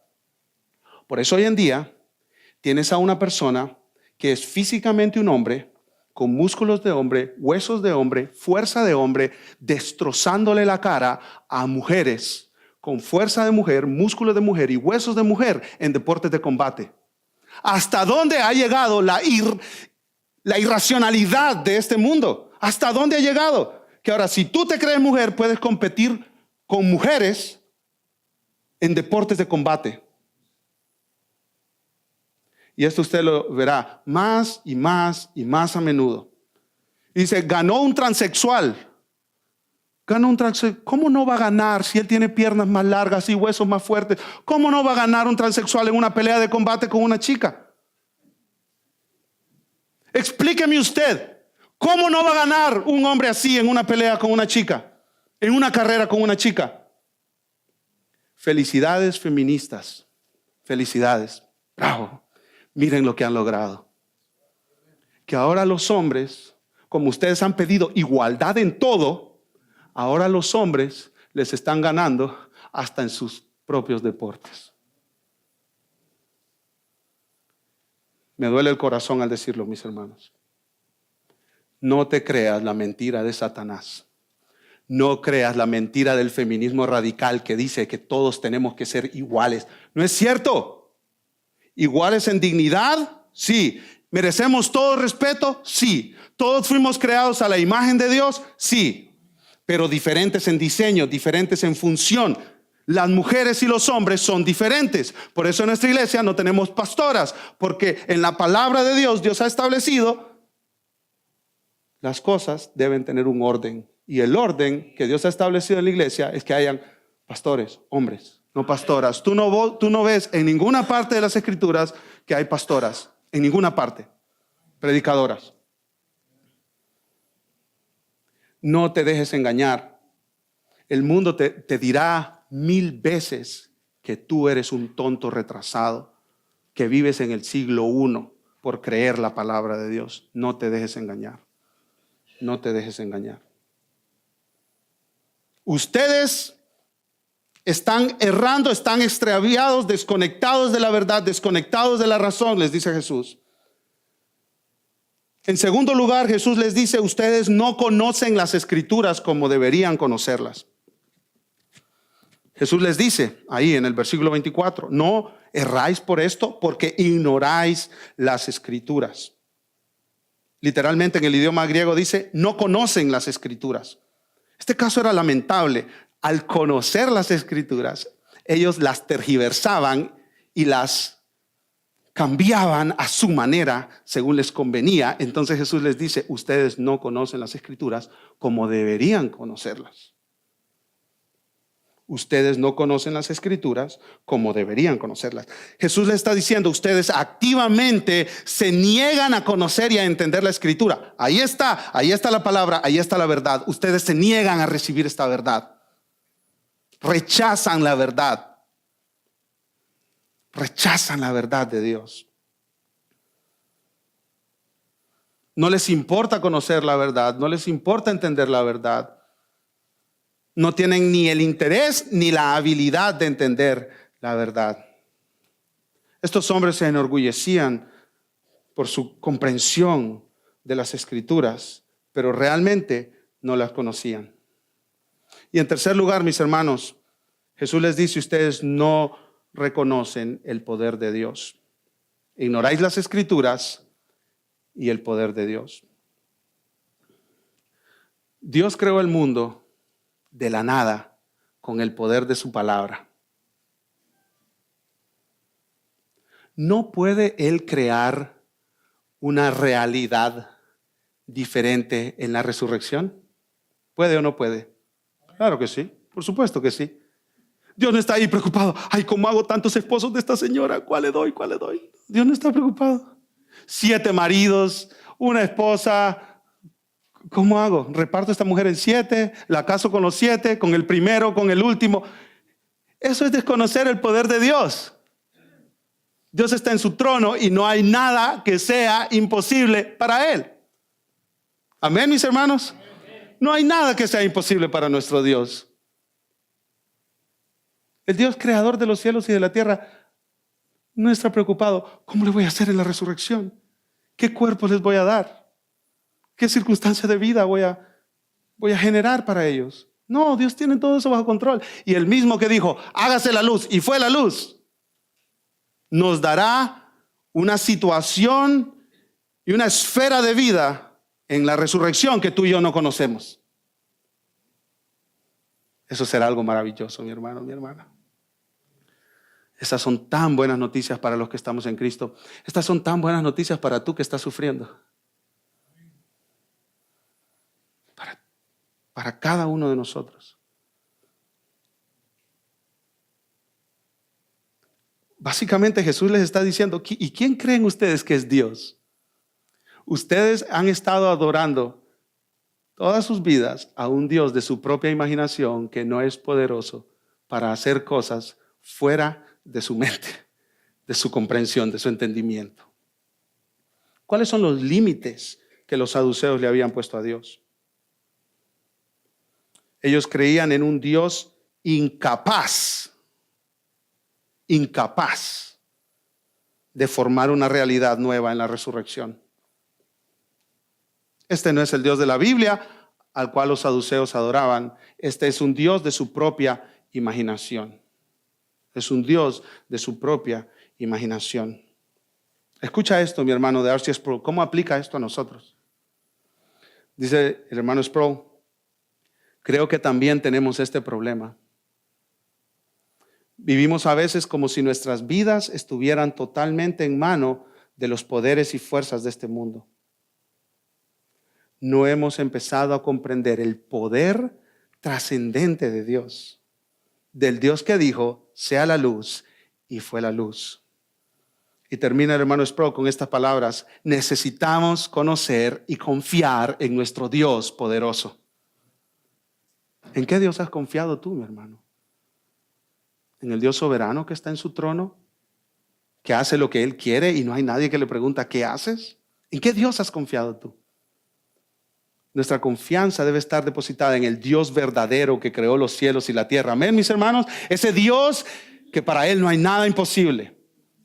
Speaker 1: Por eso hoy en día tienes a una persona que es físicamente un hombre, con músculos de hombre, huesos de hombre, fuerza de hombre, destrozándole la cara a mujeres con fuerza de mujer, músculos de mujer y huesos de mujer en deportes de combate. ¿Hasta dónde ha llegado la irracionalidad de este mundo? ¿Hasta dónde ha llegado? Que ahora, si tú te crees mujer, puedes competir con mujeres en deportes de combate. Y esto usted lo verá más y más y más a menudo. Dice, ganó un transexual. ¿Cómo no va a ganar si él tiene piernas más largas y huesos más fuertes? ¿Cómo no va a ganar un transexual en una pelea de combate con una chica? Explíqueme usted, ¿cómo no va a ganar un hombre así en una pelea con una chica? En una carrera con una chica. Felicidades feministas. Felicidades. Bravo. Miren lo que han logrado. Que ahora los hombres, como ustedes han pedido igualdad en todo, ahora los hombres les están ganando hasta en sus propios deportes. Me duele el corazón al decirlo, mis hermanos. No te creas la mentira de Satanás. No creas la mentira del feminismo radical que dice que todos tenemos que ser iguales. No es cierto. Iguales en dignidad, sí. ¿Merecemos todo respeto? Sí. ¿Todos fuimos creados a la imagen de Dios? Sí. Pero diferentes en diseño, diferentes en función. Las mujeres y los hombres son diferentes. Por eso en nuestra iglesia no tenemos pastoras, porque en la palabra de Dios, Dios ha establecido las cosas deben tener un orden. Y el orden que Dios ha establecido en la iglesia es que hayan pastores, hombres, no pastoras. Tú no ves en ninguna parte de las escrituras que hay pastoras, en ninguna parte, predicadoras. No te dejes engañar. El mundo te dirá 1000 veces que tú eres un tonto retrasado, que vives en el siglo I por creer la palabra de Dios. No te dejes engañar. No te dejes engañar. Ustedes están errando, están extraviados, desconectados de la verdad, desconectados de la razón, les dice Jesús. En segundo lugar, Jesús les dice, ustedes no conocen las escrituras como deberían conocerlas. Jesús les dice ahí en el versículo 24, no erráis por esto porque ignoráis las escrituras. Literalmente en el idioma griego dice, no conocen las escrituras. Este caso era lamentable. Al conocer las escrituras, ellos las tergiversaban y las cambiaban a su manera según les convenía. Entonces Jesús les dice, ustedes no conocen las escrituras como deberían conocerlas. Ustedes no conocen las escrituras como deberían conocerlas. Jesús les está diciendo, ustedes activamente se niegan a conocer y a entender la escritura. Ahí está la palabra, ahí está la verdad. Ustedes se niegan a recibir esta verdad. Rechazan la verdad. Rechazan la verdad de Dios. No les importa conocer la verdad, no les importa entender la verdad. No tienen ni el interés ni la habilidad de entender la verdad. Estos hombres se enorgullecían por su comprensión de las escrituras, pero realmente no las conocían. Y en tercer lugar, mis hermanos, Jesús les dice, ustedes no reconocen el poder de Dios. Ignoráis las escrituras y el poder de Dios. Dios creó el mundo de la nada con el poder de su palabra. ¿No puede Él crear una realidad diferente en la resurrección? ¿Puede o no puede? Claro que sí, por supuesto que sí. Dios no está ahí preocupado. Ay, ¿cómo hago tantos esposos de esta señora? ¿Cuál le doy? ¿Cuál le doy? Dios no está preocupado. 7 maridos, una esposa. ¿Cómo hago? ¿Reparto a esta mujer en 7? ¿La caso con los 7? ¿Con el primero? ¿Con el último? Eso es desconocer el poder de Dios. Dios está en su trono y no hay nada que sea imposible para Él. Amén, mis hermanos. No hay nada que sea imposible para nuestro Dios. El Dios creador de los cielos y de la tierra no está preocupado. ¿Cómo le voy a hacer en la resurrección? ¿Qué cuerpo les voy a dar? ¿Qué circunstancia de vida voy a generar para ellos? No, Dios tiene todo eso bajo control. Y el mismo que dijo, hágase la luz, y fue la luz, nos dará una situación y una esfera de vida en la resurrección que tú y yo no conocemos. Eso será algo maravilloso, mi hermano, mi hermana. Estas son tan buenas noticias para los que estamos en Cristo. Estas son tan buenas noticias para tú que estás sufriendo. Para cada uno de nosotros. Básicamente Jesús les está diciendo, ¿y quién creen ustedes que es Dios? Ustedes han estado adorando todas sus vidas a un Dios de su propia imaginación que no es poderoso para hacer cosas fuera de su mente, de su comprensión, de su entendimiento. ¿Cuáles son los límites que los saduceos le habían puesto a Dios? Ellos creían en un Dios incapaz de formar una realidad nueva en la resurrección. Este no es el Dios de la Biblia al cual los saduceos adoraban. Este es un Dios de su propia imaginación. Es un Dios de su propia imaginación. Escucha esto, mi hermano, de R.C. Sproul. ¿Cómo aplica esto a nosotros? Dice el hermano Sproul, creo que también tenemos este problema. Vivimos a veces como si nuestras vidas estuvieran totalmente en mano de los poderes y fuerzas de este mundo. No hemos empezado a comprender el poder trascendente de Dios, del Dios que dijo, sea la luz, y fue la luz. Y termina el hermano Sproul con estas palabras, necesitamos conocer y confiar en nuestro Dios poderoso. ¿En qué Dios has confiado tú, mi hermano? ¿En el Dios soberano que está en su trono? ¿Que hace lo que Él quiere y no hay nadie que le pregunta ¿qué haces? ¿En qué Dios has confiado tú? Nuestra confianza debe estar depositada en el Dios verdadero que creó los cielos y la tierra. Amén, mis hermanos. Ese Dios que para Él no hay nada imposible.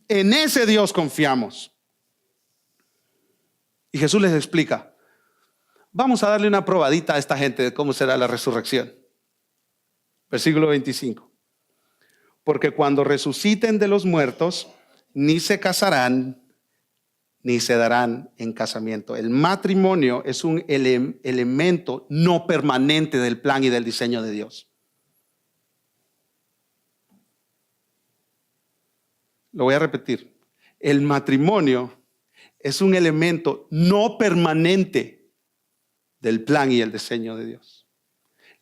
Speaker 1: En ese Dios confiamos. Y Jesús les explica, vamos a darle una probadita a esta gente de cómo será la resurrección. Versículo 25. Porque cuando resuciten de los muertos, ni se casarán, ni se darán en casamiento. El matrimonio es un elemento no permanente del plan y del diseño de Dios. Lo voy a repetir. El matrimonio es un elemento no permanente del plan y el diseño de Dios.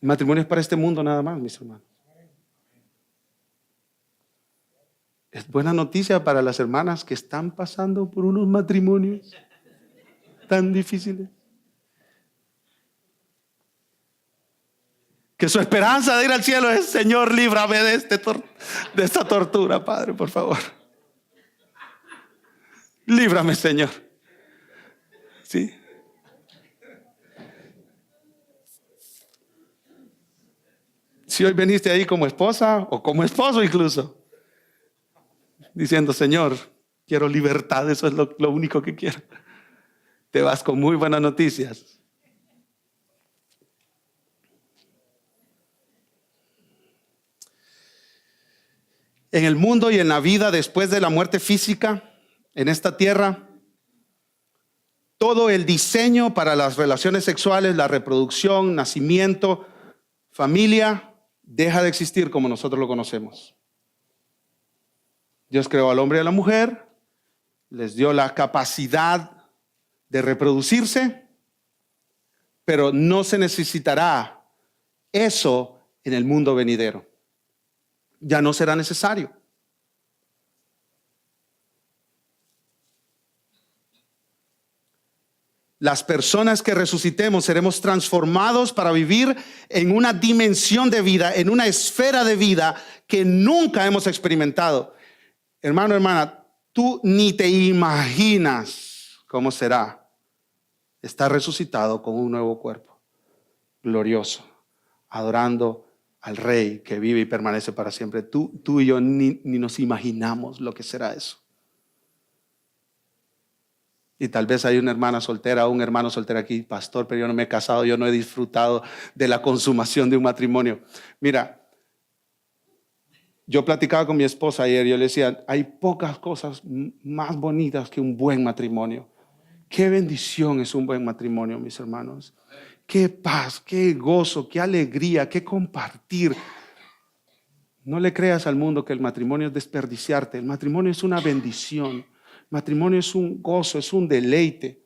Speaker 1: El matrimonio es para este mundo nada más, mis hermanos. Es buena noticia para las hermanas que están pasando por unos matrimonios tan difíciles. Que su esperanza de ir al cielo es, Señor, líbrame de esta tortura, Padre, por favor. Líbrame, Señor. ¿Sí? Si hoy veniste ahí como esposa o como esposo incluso, diciendo, Señor, quiero libertad, eso es lo único que quiero. Te vas con muy buenas noticias. En el mundo y en la vida después de la muerte física, en esta tierra, todo el diseño para las relaciones sexuales, la reproducción, nacimiento, familia, deja de existir como nosotros lo conocemos. Dios creó al hombre y a la mujer, les dio la capacidad de reproducirse, pero no se necesitará eso en el mundo venidero. Ya no será necesario. Las personas que resucitemos seremos transformados para vivir en una dimensión de vida, en una esfera de vida que nunca hemos experimentado. Hermano, hermana, tú ni te imaginas cómo será estar resucitado con un nuevo cuerpo, glorioso, adorando al Rey que vive y permanece para siempre. Tú y yo ni nos imaginamos lo que será eso. Y tal vez hay una hermana soltera o un hermano soltero aquí, pastor, pero yo no me he casado, yo no he disfrutado de la consumación de un matrimonio. Mira, yo platicaba con mi esposa ayer, yo le decía, hay pocas cosas más bonitas que un buen matrimonio. Qué bendición es un buen matrimonio, mis hermanos. Qué paz, qué gozo, qué alegría, qué compartir. No le creas al mundo que el matrimonio es desperdiciarte. El matrimonio es una bendición. El matrimonio es un gozo, es un deleite.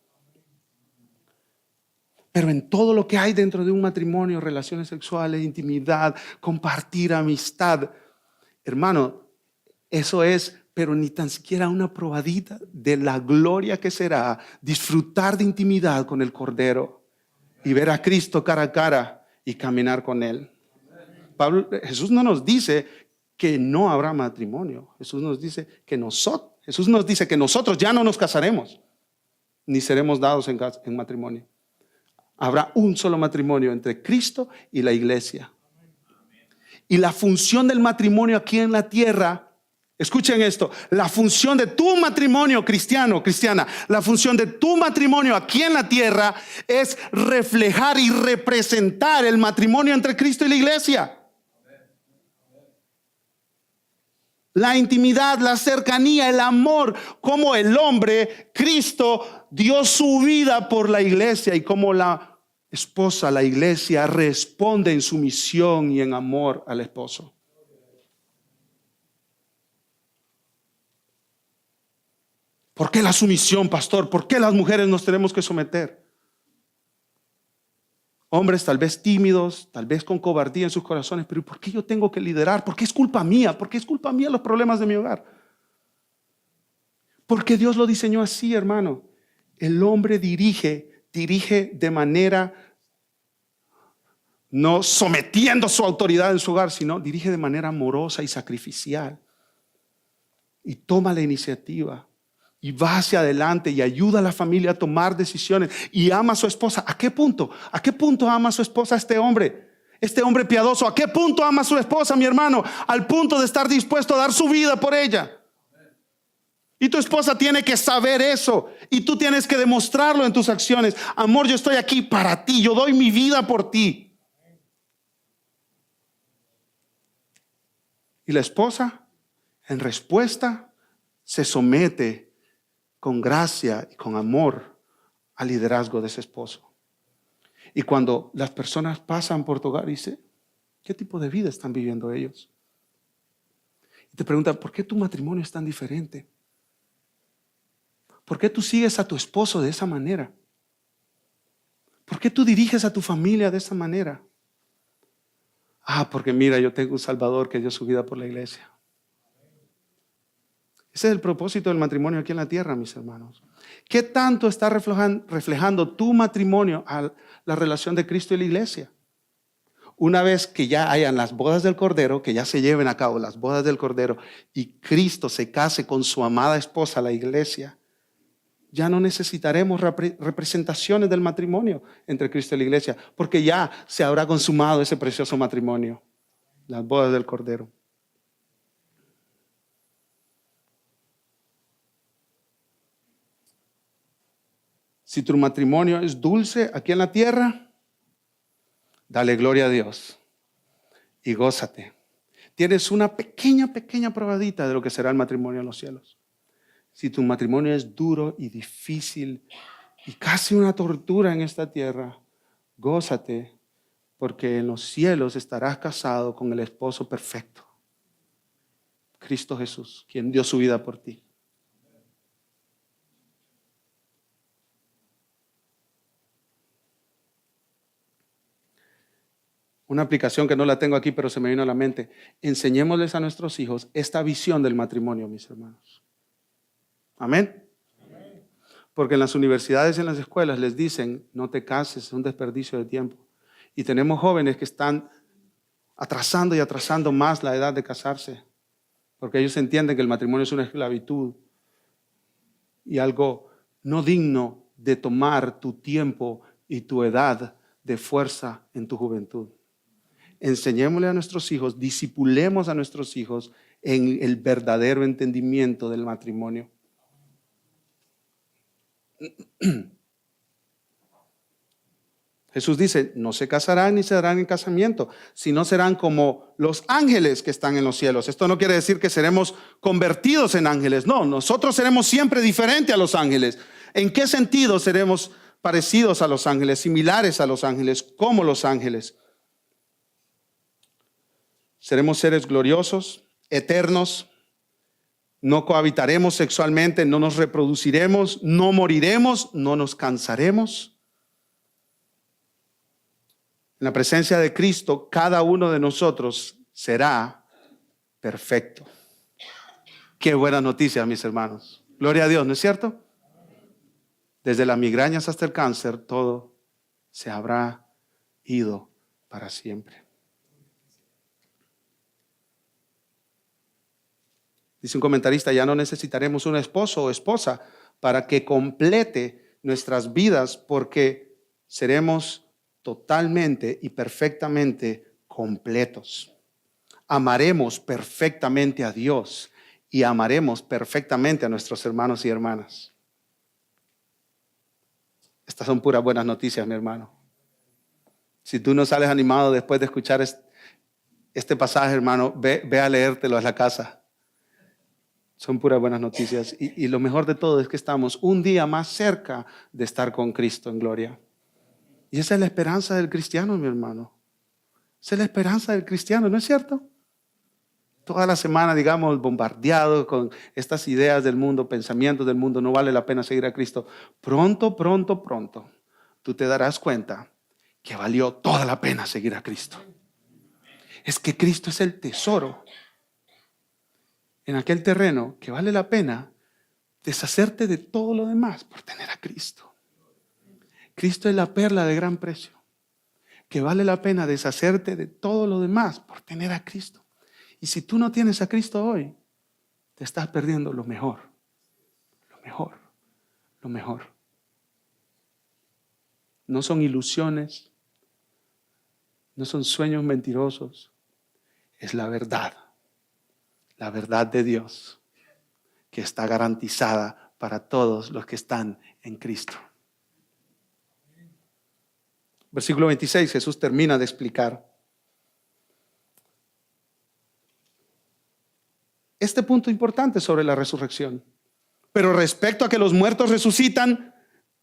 Speaker 1: Pero en todo lo que hay dentro de un matrimonio, relaciones sexuales, intimidad, compartir, amistad, hermano, eso es, pero ni tan siquiera una probadita de la gloria que será disfrutar de intimidad con el Cordero y ver a Cristo cara a cara y caminar con Él. Jesús no nos dice que no habrá matrimonio. Jesús nos dice que nosotros ya no nos casaremos, ni seremos dados en matrimonio. Habrá un solo matrimonio entre Cristo y la iglesia. Y la función del matrimonio aquí en la tierra, escuchen esto, la función de tu matrimonio cristiana, la función de tu matrimonio aquí en la tierra es reflejar y representar el matrimonio entre Cristo y la iglesia. La intimidad, la cercanía, el amor, como el hombre, Cristo, dio su vida por la iglesia y como la esposa, la iglesia, responde en sumisión y en amor al esposo. ¿Por qué la sumisión, pastor? ¿Por qué las mujeres nos tenemos que someter? Hombres tal vez tímidos, tal vez con cobardía en sus corazones, pero ¿por qué yo tengo que liderar? ¿Por qué es culpa mía? ¿Por qué es culpa mía los problemas de mi hogar? Porque Dios lo diseñó así, hermano. El hombre dirige de manera no sometiendo su autoridad en su hogar, sino dirige de manera amorosa y sacrificial. Y toma la iniciativa. Y va hacia adelante y ayuda a la familia a tomar decisiones. Y ama a su esposa. ¿A qué punto? ¿A qué punto ama a su esposa este hombre? Este hombre piadoso. ¿A qué punto ama a su esposa, mi hermano? Al punto de estar dispuesto a dar su vida por ella. Y tu esposa tiene que saber eso. Y tú tienes que demostrarlo en tus acciones. Amor, yo estoy aquí para ti. Yo doy mi vida por ti. Y la esposa, en respuesta, se somete con gracia y con amor al liderazgo de ese esposo. Y cuando las personas pasan por tu hogar, dice, ¿qué tipo de vida están viviendo ellos? Y te preguntan, ¿por qué tu matrimonio es tan diferente? ¿Por qué tú sigues a tu esposo de esa manera? ¿Por qué tú diriges a tu familia de esa manera? Porque mira, yo tengo un Salvador que dio su vida por la iglesia. Ese es el propósito del matrimonio aquí en la tierra, mis hermanos. ¿Qué tanto está reflejando tu matrimonio a la relación de Cristo y la iglesia? Una vez que ya hayan las bodas del Cordero, que ya se lleven a cabo las bodas del Cordero y Cristo se case con su amada esposa, la iglesia, ya no necesitaremos representaciones del matrimonio entre Cristo y la iglesia, porque ya se habrá consumado ese precioso matrimonio, las bodas del Cordero. Si tu matrimonio es dulce aquí en la tierra, dale gloria a Dios y gózate. Tienes una pequeña probadita de lo que será el matrimonio en los cielos. Si tu matrimonio es duro y difícil y casi una tortura en esta tierra, gózate, porque en los cielos estarás casado con el esposo perfecto, Cristo Jesús, quien dio su vida por ti. Una aplicación que no la tengo aquí, pero se me vino a la mente. Enseñémosles a nuestros hijos esta visión del matrimonio, mis hermanos. Amén. Porque en las universidades y en las escuelas les dicen, no te cases, es un desperdicio de tiempo. Y tenemos jóvenes que están atrasando y atrasando más la edad de casarse, porque ellos entienden que el matrimonio es una esclavitud y algo no digno de tomar tu tiempo y tu edad de fuerza en tu juventud. enseñémosle a nuestros hijos, discipulemos a nuestros hijos en el verdadero entendimiento del matrimonio. Jesús dice, no se casarán ni se darán en casamiento, sino serán como los ángeles que están en los cielos. Esto no quiere decir que seremos convertidos en ángeles. No, nosotros seremos siempre diferentes a los ángeles. ¿En qué sentido seremos parecidos a los ángeles, similares a los ángeles, como los ángeles? Seremos seres gloriosos, eternos. No cohabitaremos sexualmente, no nos reproduciremos, no moriremos, no nos cansaremos. En la presencia de Cristo, cada uno de nosotros será perfecto. Qué buena noticia, mis hermanos. Gloria a Dios, ¿no es cierto? Desde las migrañas hasta el cáncer, todo se habrá ido para siempre. Dice un comentarista, ya no necesitaremos un esposo o esposa para que complete nuestras vidas, porque seremos totalmente y perfectamente completos. Amaremos perfectamente a Dios y amaremos perfectamente a nuestros hermanos y hermanas. Estas son puras buenas noticias, mi hermano. Si tú no sales animado después de escuchar este pasaje, hermano, ve a leértelo a la casa. Son puras buenas noticias. Y lo mejor de todo es que estamos un día más cerca de estar con Cristo en gloria. Y esa es la esperanza del cristiano, mi hermano. Esa es la esperanza del cristiano, ¿no es cierto? Toda la semana, digamos, bombardeado con estas ideas del mundo, pensamientos del mundo, no vale la pena seguir a Cristo. Pronto, tú te darás cuenta que valió toda la pena seguir a Cristo. Es que Cristo es el tesoro en aquel terreno que vale la pena deshacerte de todo lo demás por tener a Cristo. Cristo es la perla de gran precio, que vale la pena deshacerte de todo lo demás por tener a Cristo. Y si tú no tienes a Cristo hoy, te estás perdiendo lo mejor, lo mejor, lo mejor. No son ilusiones, no son sueños mentirosos, es la verdad de Dios, que está garantizada para todos los que están en Cristo. Versículo 26, Jesús termina de explicar este punto importante sobre la resurrección. Pero respecto a que los muertos resucitan,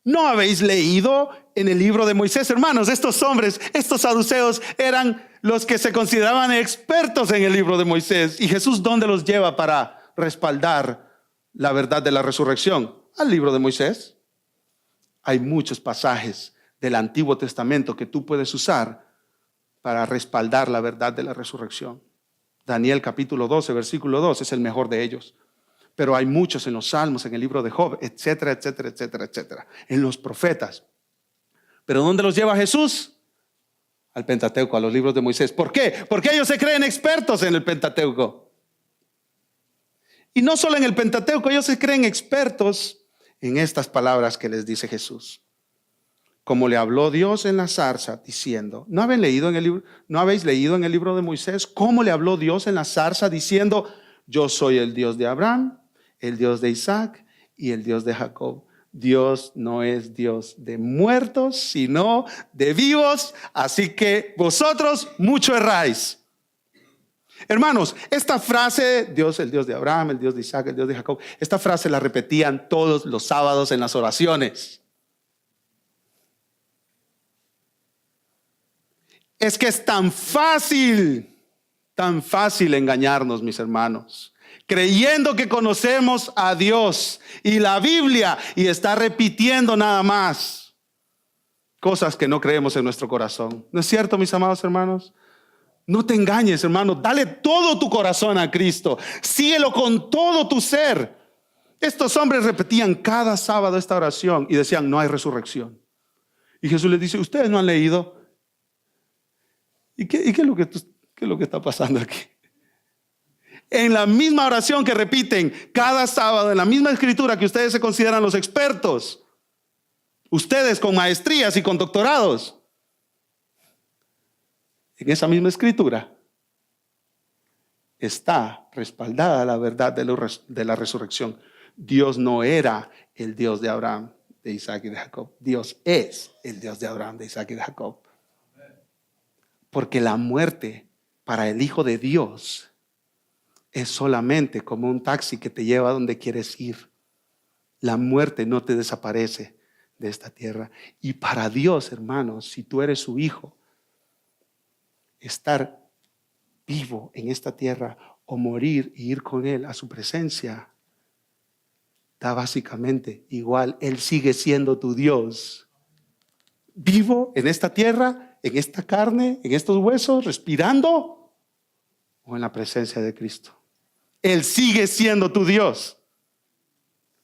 Speaker 1: ¿no habéis leído en el libro de Moisés? Hermanos, estos hombres, estos saduceos eran los que se consideraban expertos en el libro de Moisés. ¿Y Jesús dónde los lleva para respaldar la verdad de la resurrección? Al libro de Moisés. Hay muchos pasajes del Antiguo Testamento que tú puedes usar para respaldar la verdad de la resurrección. Daniel capítulo 12, versículo 2 es el mejor de ellos. Pero hay muchos en los Salmos, en el libro de Job, etcétera, etcétera, etcétera, etcétera. En los profetas. ¿Pero dónde los lleva Jesús? Al Pentateuco, a los libros de Moisés. ¿Por qué? Porque ellos se creen expertos en el Pentateuco. Y no solo en el Pentateuco, ellos se creen expertos en estas palabras que les dice Jesús. Como le habló Dios en la zarza, diciendo, ¿no habéis leído en el libro de Moisés cómo le habló Dios en la zarza, diciendo, yo soy el Dios de Abraham, el Dios de Isaac y el Dios de Jacob? Dios no es Dios de muertos, sino de vivos, así que vosotros mucho erráis. Hermanos, esta frase, Dios, el Dios de Abraham, el Dios de Isaac, el Dios de Jacob, esta frase la repetían todos los sábados en las oraciones. Es que es tan fácil engañarnos, mis hermanos, creyendo que conocemos a Dios y la Biblia y está repitiendo nada más cosas que no creemos en nuestro corazón. ¿No es cierto, mis amados hermanos? No te engañes, hermano. Dale todo tu corazón a Cristo. Síguelo con todo tu ser. Estos hombres repetían cada sábado esta oración y decían, no hay resurrección. Y Jesús les dice, ustedes no han leído. ¿Y qué es lo que está pasando aquí? En la misma oración que repiten cada sábado, en la misma escritura que ustedes se consideran los expertos, ustedes con maestrías y con doctorados, en esa misma escritura, está respaldada la verdad de la resurrección. Dios no era el Dios de Abraham, de Isaac y de Jacob. Dios es el Dios de Abraham, de Isaac y de Jacob. Porque la muerte para el Hijo de Dios es solamente como un taxi que te lleva a donde quieres ir. La muerte no te desaparece de esta tierra. Y para Dios, hermanos, si tú eres su hijo, estar vivo en esta tierra o morir y ir con Él a su presencia, da básicamente igual. Él sigue siendo tu Dios. Vivo en esta tierra, en esta carne, en estos huesos, respirando, o en la presencia de Cristo. Él sigue siendo tu Dios.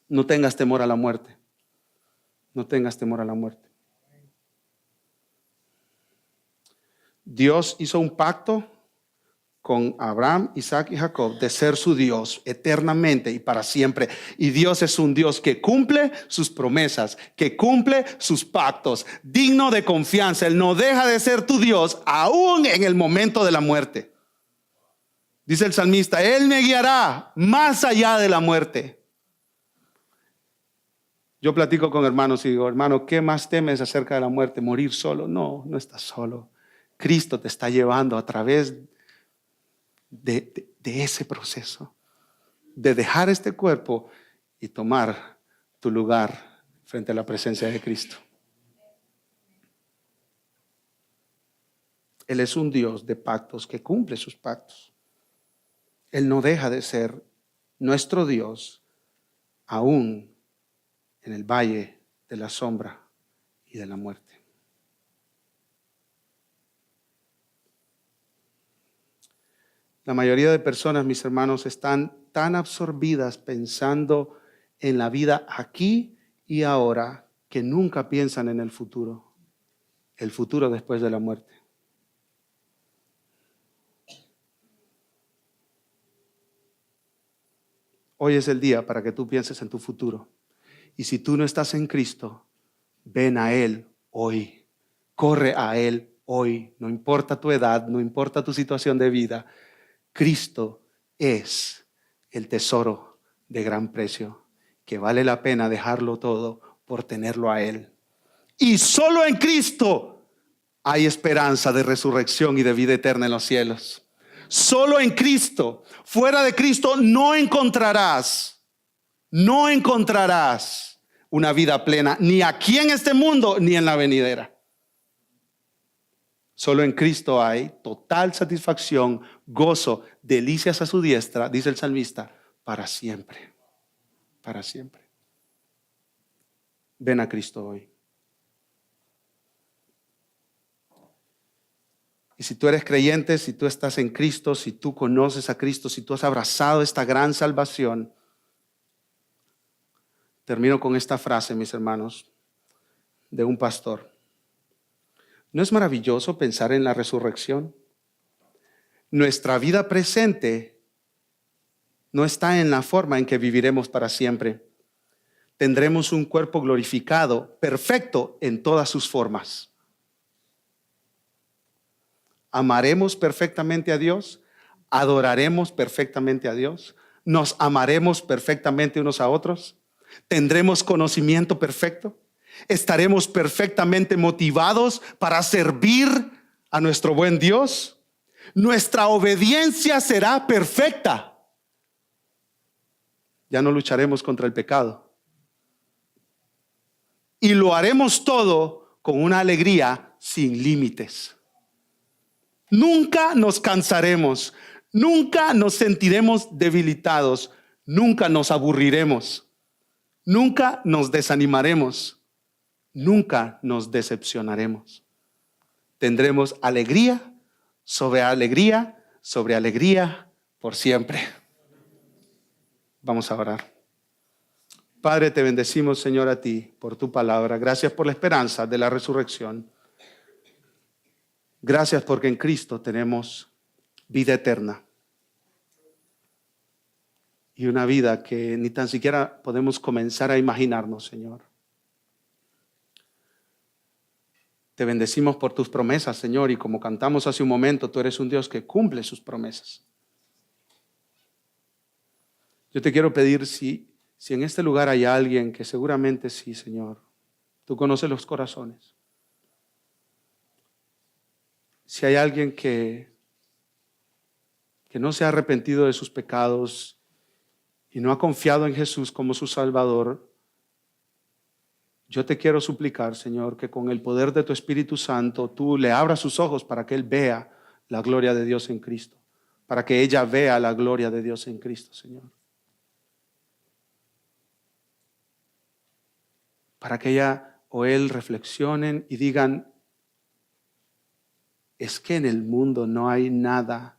Speaker 1: No tengas temor a la muerte. No tengas temor a la muerte. Dios hizo un pacto con Abraham, Isaac y Jacob de ser su Dios eternamente y para siempre. Y Dios es un Dios que cumple sus promesas, que cumple sus pactos, digno de confianza. Él no deja de ser tu Dios aún en el momento de la muerte. Dice el salmista, Él me guiará más allá de la muerte. Yo platico con hermanos y digo, hermano, ¿qué más temes acerca de la muerte? ¿Morir solo? No, no estás solo. Cristo te está llevando a través de ese proceso, de dejar este cuerpo y tomar tu lugar frente a la presencia de Cristo. Él es un Dios de pactos que cumple sus pactos. Él no deja de ser nuestro Dios aún en el valle de la sombra y de la muerte. La mayoría de personas, mis hermanos, están tan absorbidas pensando en la vida aquí y ahora que nunca piensan en el futuro después de la muerte. Hoy es el día para que tú pienses en tu futuro. Y si tú no estás en Cristo, ven a Él hoy. Corre a Él hoy. No importa tu edad, no importa tu situación de vida. Cristo es el tesoro de gran precio, que vale la pena dejarlo todo por tenerlo a Él. Y solo en Cristo hay esperanza de resurrección y de vida eterna en los cielos. Solo en Cristo. Fuera de Cristo no encontrarás una vida plena, ni aquí en este mundo, ni en la venidera. Solo en Cristo hay total satisfacción, gozo, delicias a su diestra, dice el salmista, para siempre. Para siempre. Ven a Cristo hoy. Y si tú eres creyente, si tú estás en Cristo, si tú conoces a Cristo, si tú has abrazado esta gran salvación, termino con esta frase, mis hermanos, de un pastor. ¿No es maravilloso pensar en la resurrección? Nuestra vida presente no está en la forma en que viviremos para siempre. Tendremos un cuerpo glorificado, perfecto en todas sus formas. Amaremos perfectamente a Dios, adoraremos perfectamente a Dios, nos amaremos perfectamente unos a otros, tendremos conocimiento perfecto, estaremos perfectamente motivados para servir a nuestro buen Dios. Nuestra obediencia será perfecta. Ya no lucharemos contra el pecado. Y lo haremos todo con una alegría sin límites. Nunca nos cansaremos, nunca nos sentiremos debilitados, nunca nos aburriremos, nunca nos desanimaremos, nunca nos decepcionaremos. Tendremos alegría sobre alegría sobre alegría por siempre. Vamos a orar. Padre, te bendecimos, Señor, a ti por tu palabra. Gracias por la esperanza de la resurrección. Gracias porque en Cristo tenemos vida eterna. Y una vida que ni tan siquiera podemos comenzar a imaginarnos, Señor. Te bendecimos por tus promesas, Señor, y como cantamos hace un momento, tú eres un Dios que cumple sus promesas. Yo te quiero pedir si en este lugar hay alguien que seguramente sí, Señor, tú conoces los corazones. Si hay alguien que no se ha arrepentido de sus pecados y no ha confiado en Jesús como su Salvador, yo te quiero suplicar, Señor, que con el poder de tu Espíritu Santo tú le abras sus ojos para que él vea la gloria de Dios en Cristo, para que ella vea la gloria de Dios en Cristo, Señor. Para que ella o él reflexionen y digan, es que en el mundo no hay nada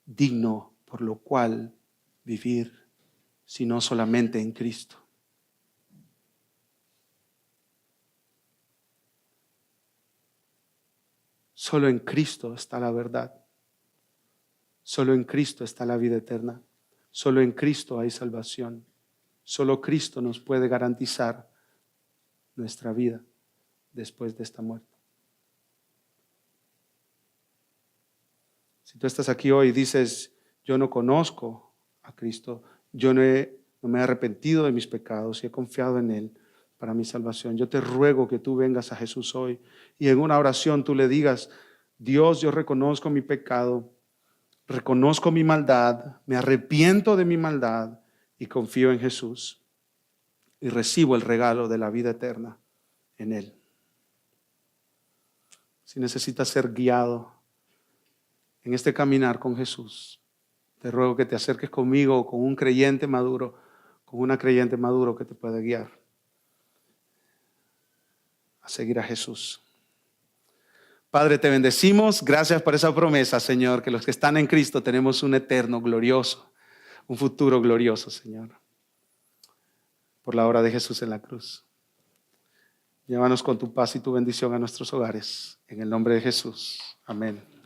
Speaker 1: digno por lo cual vivir, sino solamente en Cristo. Solo en Cristo está la verdad. Solo en Cristo está la vida eterna. Solo en Cristo hay salvación. Solo Cristo nos puede garantizar nuestra vida después de esta muerte. Si tú estás aquí hoy y dices, yo no conozco a Cristo, yo no me he arrepentido de mis pecados y he confiado en Él para mi salvación, yo te ruego que tú vengas a Jesús hoy y en una oración tú le digas, Dios, yo reconozco mi pecado, reconozco mi maldad, me arrepiento de mi maldad y confío en Jesús y recibo el regalo de la vida eterna en Él. Si necesitas ser guiado en este caminar con Jesús, te ruego que te acerques conmigo o con un creyente maduro, con una creyente maduro que te pueda guiar a seguir a Jesús. Padre, te bendecimos. Gracias por esa promesa, Señor, que los que están en Cristo tenemos un eterno glorioso, un futuro glorioso, Señor, por la obra de Jesús en la cruz. Llévanos con tu paz y tu bendición a nuestros hogares. En el nombre de Jesús. Amén.